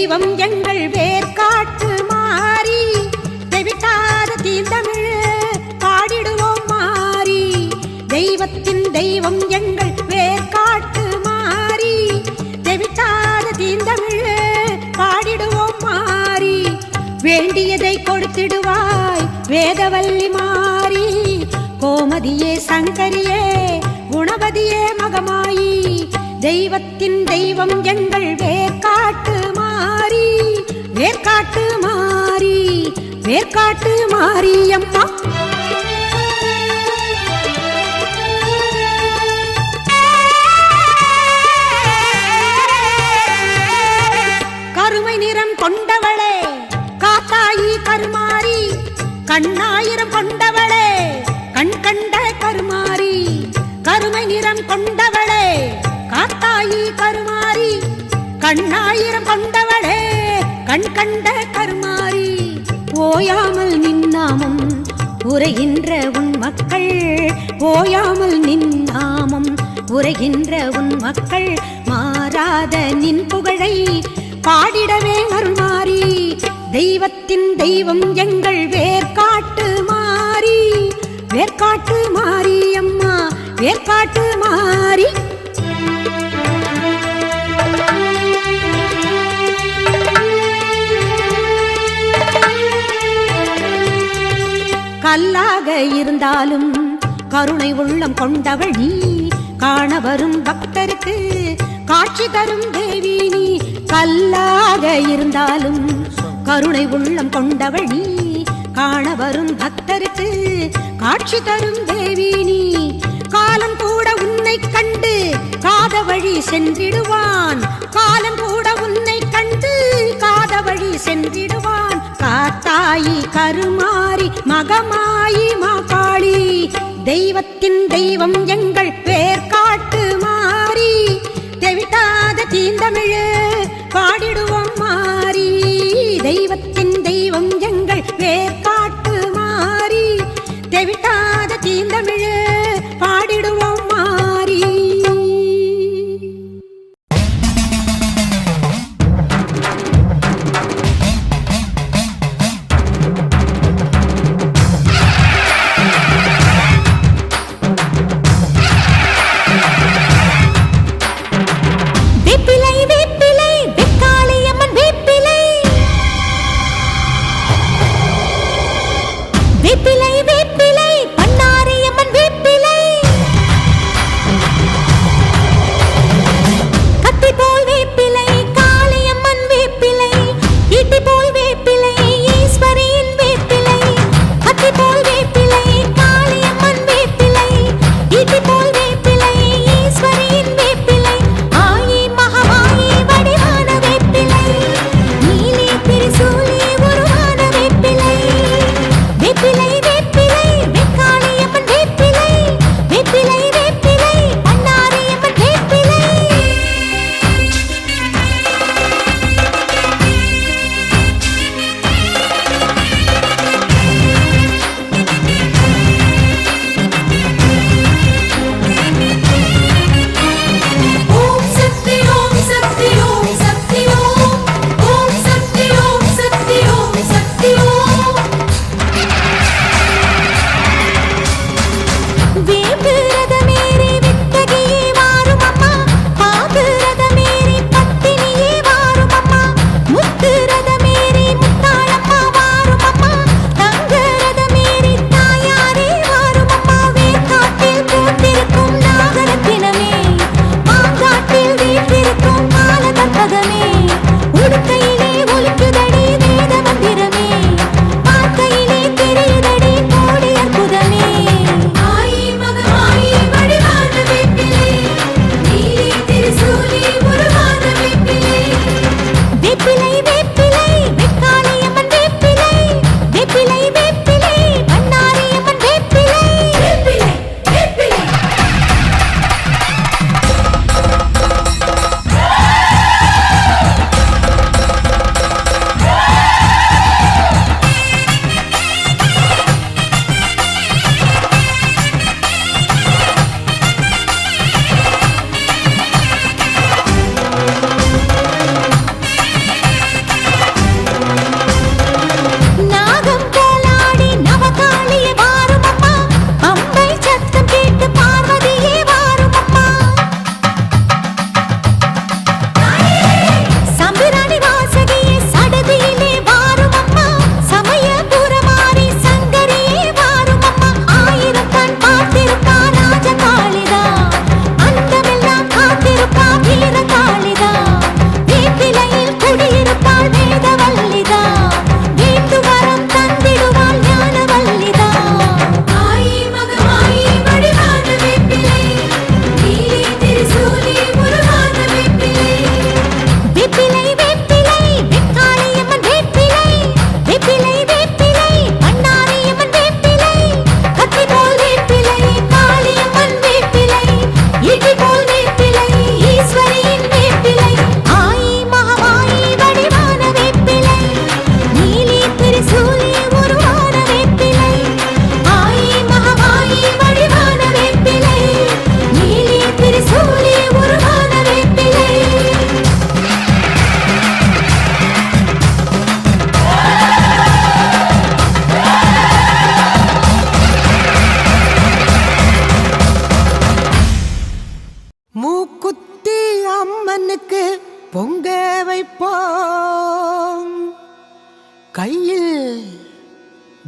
தெய்வம் எங்கள் வேர்காட்டு மாறி தெவிட்டாத தீந்தமிழ் பாடிடுவோம் மாறி. தெய்வத்தின் தெய்வம் எங்கள் வேர்காட்டு மாறி தெவிட்டாத தீந்தமிழ் பாடிடுவோம் மாறி. வேண்டியதை கொடுத்திடுவாய் வேதவல்லி மாறி. கோமதியே சங்கரியே குணவதியே மகமாயி. தெய்வத்தின் தெய்வம் எங்கள் வேர்காட்டு மாறி வேர்காட்டு மாறி வேர்காட்டு மாரியம்மா. கருமை நிறம் கொண்டவளே காத்தாயி கருமாரி. கண்ணாயிரம் கொண்டவளே கண் கண்ட கருமாரி. கருமை நிறம் கொண்டவளே காத்தாயி கருமாரி. கண்ணாயிரம் கொண்டவளே கண் கண்ட கருமாரி. ஓயாமல் நின்னாமம் உரைகின்ற உன் மக்கள். ஓயாமல் நின்னாமம் உரைகின்ற உன் மக்கள். மாறாத நின் புகழை பாடிடவே அருள்மாறி. தெய்வத்தின் தெய்வம் எங்கள் வேர்காட்டு மாறி வேர்காட்டு மாரி அம்மா வேர்காட்டு மாறி. கல்லாக இருந்தாலும் கருணை உள்ளம் கொண்டவள் நீ. காண வரும் பக்தருக்கு காட்சி தரும் தேவி நீ. கல்லாக இருந்தாலும் கருணை உள்ளம் கொண்டவள் நீ. காண வரும் பக்தருக்கு காட்சி தரும் தேவி நீ. காலம் கூட உன்னை கண்டு காத வழி சென்றிடுவான். காலம் கூட உன்னை கண்டு காத வழி சென்றிடுவான். காத்தாயி கருமாரி மகமாயி மாகாளி. தெய்வத்தின் தெய்வம் எங்கள் வேர்காட்டு மாறி தெவிட்டாத தீந்தமிழ் பாடிடுவோம் மாறி. தெய்வத்தின் தெய்வம் எங்கள் வேர்காட்டு மாறி தெவிட்டாத தீந்தமிழ் பாடிடுவோம் மாறி. வேப்பிலை வேப்பிலை பண்ணாரியம்மன் வேப்பிலை.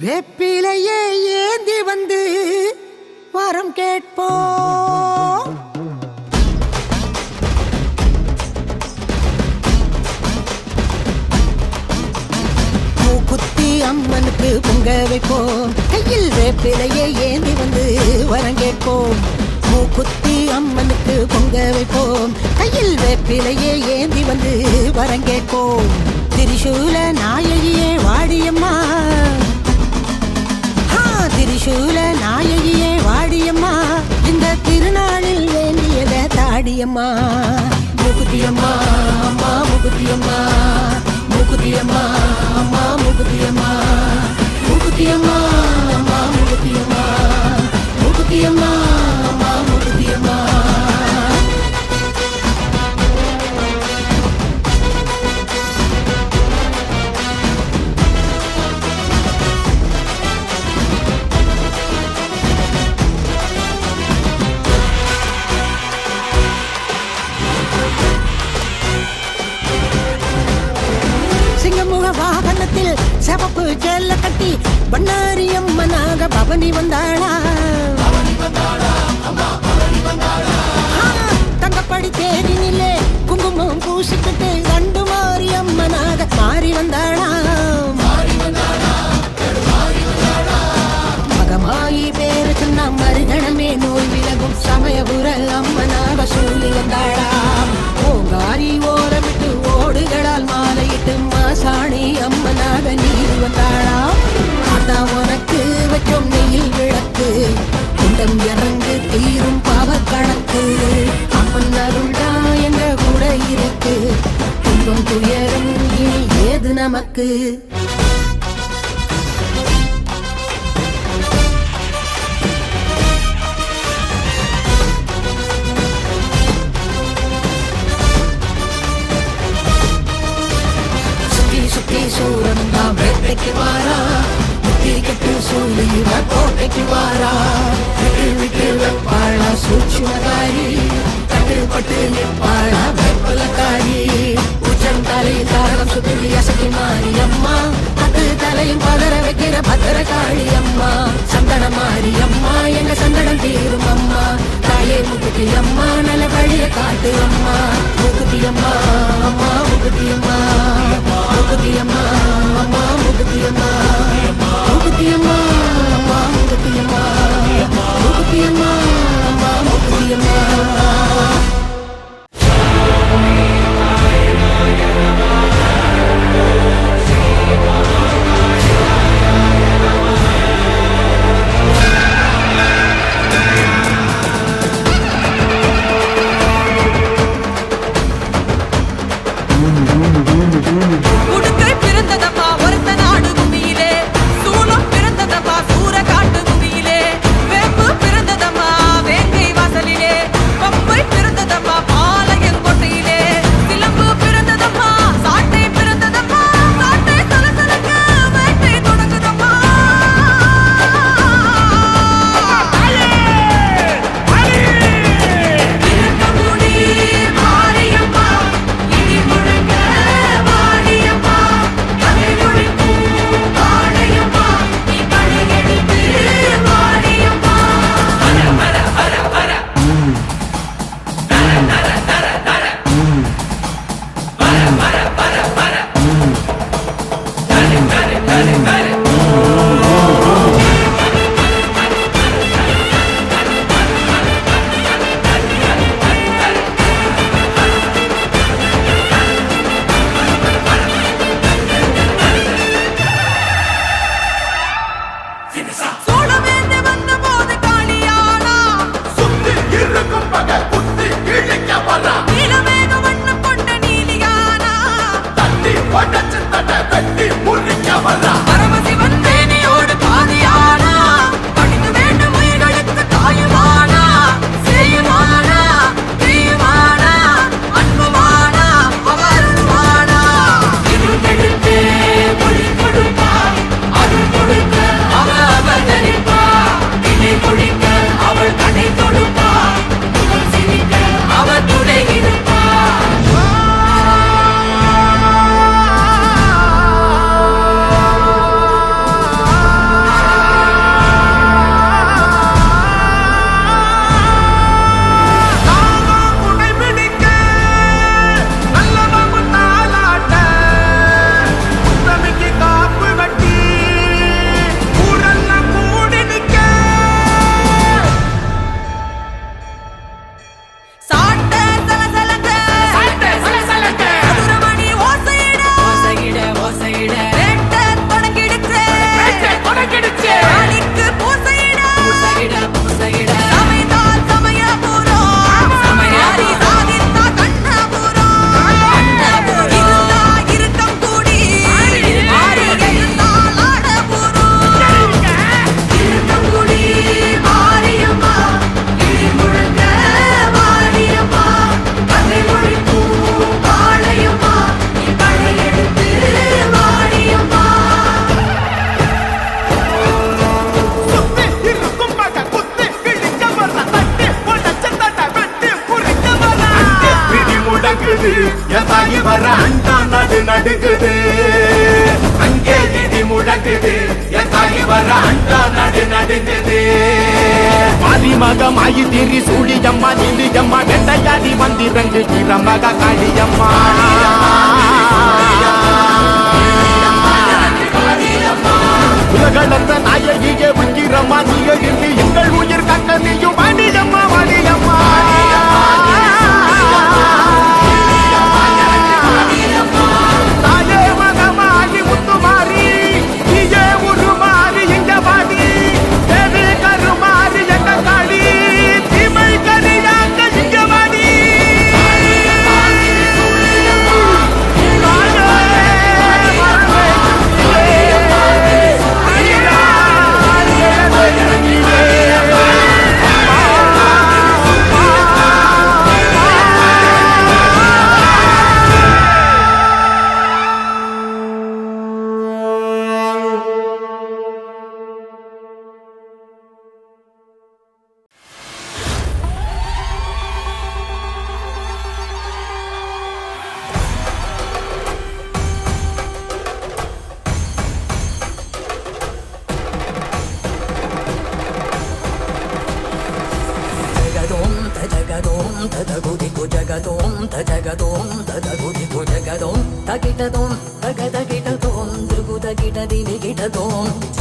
வேப்பிலையே ஏந்தி வந்து வரம் கேட்போம். மூக்குத்தி அம்மனுக்கு பொங்க வைப்போம், கையில் வேப்பிலையே ஏந்தி வந்து வரம் கேட்போம். மூக்குத்தி அம்மனுக்கு பொங்க வைப்போம், கையில் வேப்பிலையே ஏந்தி வந்து வரம் கேட்போம். திரிசூல நாயகியே வாடியம்மா, திரிசூல நாயகியே வாடியம்மா, இந்த திருநாளில் வேண்டியத தாடியம்மா. மூக்குத்தியம்மா அம்மா மூக்குத்தியம்மா, மூக்குத்தியம்மா அம்மா மூக்குத்தியம்மா, மூக்குத்தியம்மா அம்மா மூக்குத்தியம்மா, மூக்குத்தியம்மா அம்மா மூக்குத்தியம்மா. சிங்கமுக வாகனத்தில் சிவப்பு செல்ல கட்டி பண்ணாரி அம்மனாக பவனி வந்தாளா. தங்கப்படி தேரினிலே குங்குமம் பூசிக்கிட்டு கண்டு மாறி அம்மனாக மாறி வந்தாளா. மகமாயி பேரு சொன்ன மறுகணமே நோய் விலகும் சமயபுர அம்மனாக சூழி வந்தாளா. ஓங்காரி ஓரமிட்டு ஓடுகளால் மாலையிட்டு மாசாணி அம்மனாக நீர் வந்தாளா. அதான் உனக்கு வச்சோம் நெயில் விளக்கு, குண்டம் இறங்கு தீரும் பாவ கணக்கு. அம்மன் அருள்டா எங்க கூட இருக்கு, துன்பம் துயரம் இனி ஏது நமக்கு. சூரன் தான் வேட்டைக்கு வாரா, முத்தி கட்டு சூழி கோட்டைக்கு வாரா. விட்டு விட்டு வெப்பாளா சூட்சுமதாரி, கட்டுப்பட்டு நிற்பாளா வெப்பலக்காரி. உச்சம் தலை தாரகம் சுத்தி அசைக்கு மாறி அம்மா, அது தலையும் பதற வைக்கிற பத்திரகாளி அம்மா. சந்தன மாறி அம்மா எங்க சந்தனம் தீரும் அம்மா, தாயே முக்குத்தி அம்மா நல்ல வழிய காட்டு அம்மா. முக்குத்தி அம்மா அம்மா முக்குத்தி அம்மா, முக்குத்தி அம்மா அம்மா முக்குத்தி அம்மா, முக்குத்தி அம்மா அம்மா முக்குத்தி அம்மா, முக்குத்தி அம்மா அம்மா முக்குத்தி அம்மா. உடுக்கை பிறந்ததப்பா ஒருத்த நாடு பூமியிலே, சூலம் பிறந்ததப்பா சூற காட்டு பூமியிலே, வேம்பு பிறந்ததம்மா வேங்கை வாசலிலே, மக மாயி திரி சூழியம்மா நீலியம்மா வெட்டையாடி வந்திரங்கு கிரமக காளியம்மா உலகளந்த நாயகியே உக்கிரம்மா நீ எழுந்து எங்கள் உயிர் கட்ட நீயும் வாணியம்மா வாணியம்மா தாயே மகமாகி முத்துமாரி நீயே உருமாறி இங்க வாடி தேவி கருமாறி எங்க காளி தீமை கரியாங்க இங்க வாடி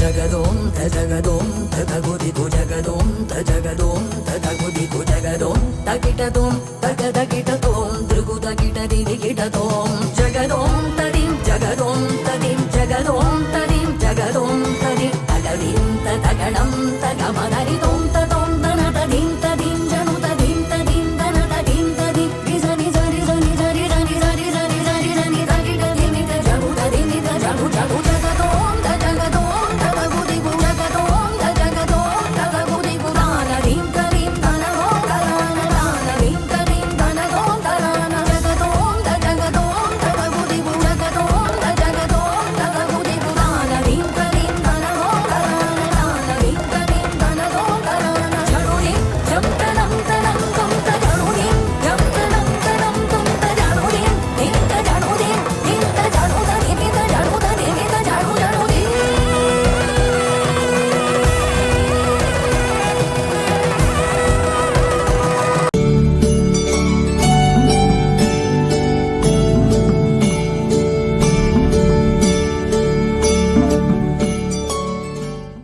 ஜகதோம்